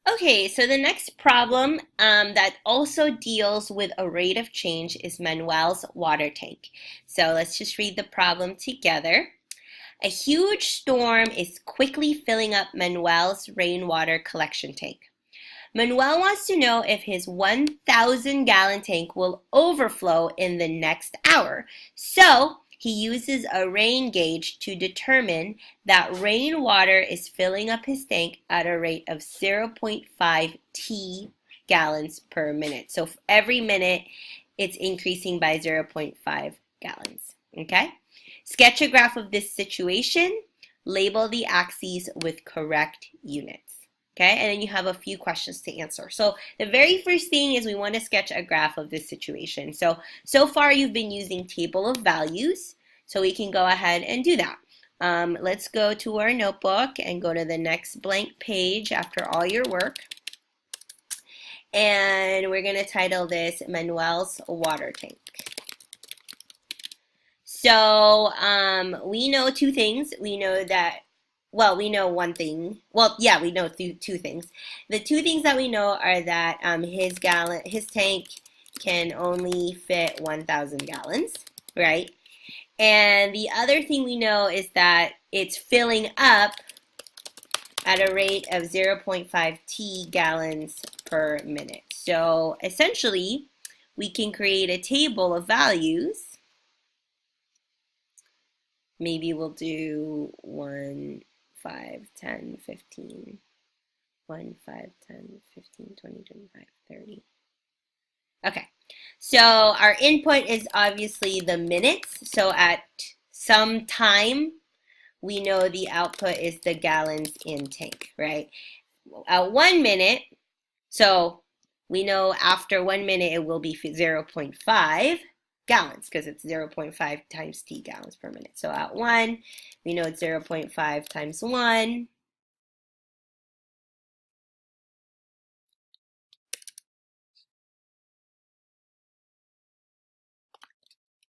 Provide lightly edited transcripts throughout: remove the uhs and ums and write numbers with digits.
Okay, so the next problem that also deals with a rate of change is Manuel's water tank. So let's just read the problem together. A huge storm is quickly filling up Manuel's rainwater collection tank. Manuel wants to know if his 1,000-gallon tank will overflow in the next hour. So he uses a rain gauge to determine that rainwater is filling up his tank at a rate of 0.5 T gallons per minute. So every minute it's increasing by 0.5 gallons. Okay? Sketch a graph of this situation. Label the axes with correct units. Okay, and then you have a few questions to answer. So the very first thing is we want to sketch a graph of this situation. So far you've been using table of values, so we can go ahead and do that. Let's go to our notebook and go to the next blank page after all your work. And we're going to title this Manuel's water tank. So we know two things. We know that we know one thing. Well, yeah, we know two things. The two things that we know are that his tank can only fit 1,000 gallons, right? And the other thing we know is that it's filling up at a rate of 0.5 T gallons per minute. So essentially, we can create a table of values. Maybe we'll do 1, 5, 10, 15, 1, 5, 10, 15, 20, 25, 30. Okay, so our input is obviously the minutes. So at some time, we know the output is the gallons in tank, right? At 1 minute, so we know after 1 minute it will be 0.5 gallons because it's 0.5 times T gallons per minute. So at 1, we know it's 0.5 times 1.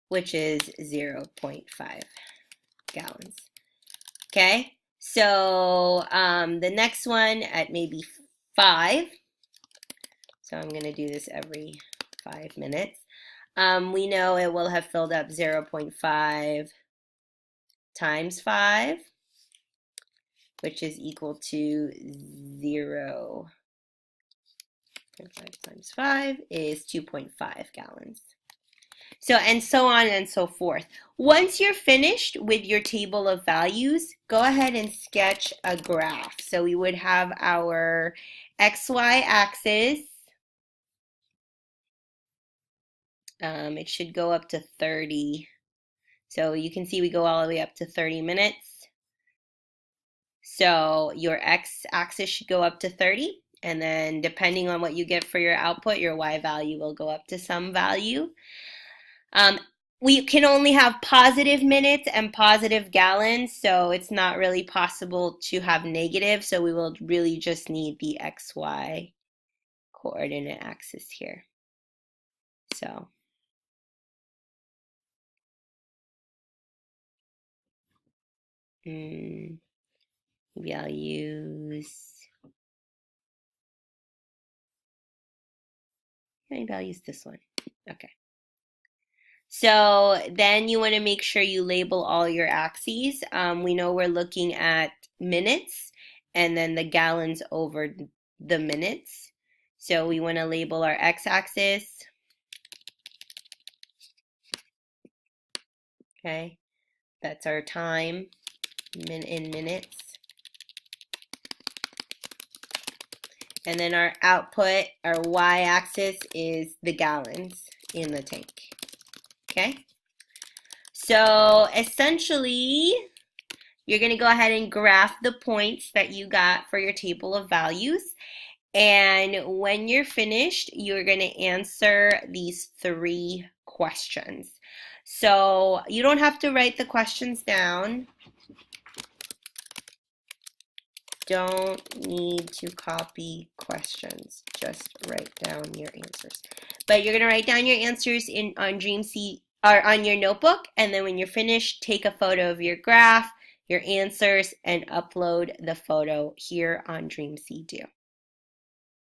Which is 0.5 gallons. Okay, so the next one at maybe 5. So I'm going to do this every 5 minutes. We know it will have filled up 0.5 times 5, which is equal to 0.5 times 5 is 2.5 gallons. So, and so on and so forth. Once you're finished with your table of values, go ahead and sketch a graph. So we would have our XY axis. It should go up to 30. So you can see we go all the way up to 30 minutes. So your X axis should go up to 30. And then depending on what you get for your output, your Y value will go up to some value. We can only have positive minutes and positive gallons, so it's not really possible to have negative, so we will really just need the XY coordinate axis here. So maybe I'll use this one. Okay. So then you want to make sure you label all your axes. We know we're looking at minutes and then the gallons over the minutes. So we want to label our x-axis. Okay, that's our time in minutes. And then our output, our y-axis, is the gallons in the tank. Okay, so essentially, you're going to go ahead and graph the points that you got for your table of values. And when you're finished, you're going to answer these 3 questions. So you don't have to write the questions down. Don't need to copy questions. Just write down your answers. But you're going to write down your answers on Dreamseed or on your notebook, and then when you're finished, take a photo of your graph, your answers, and upload the photo here on Dreamseed.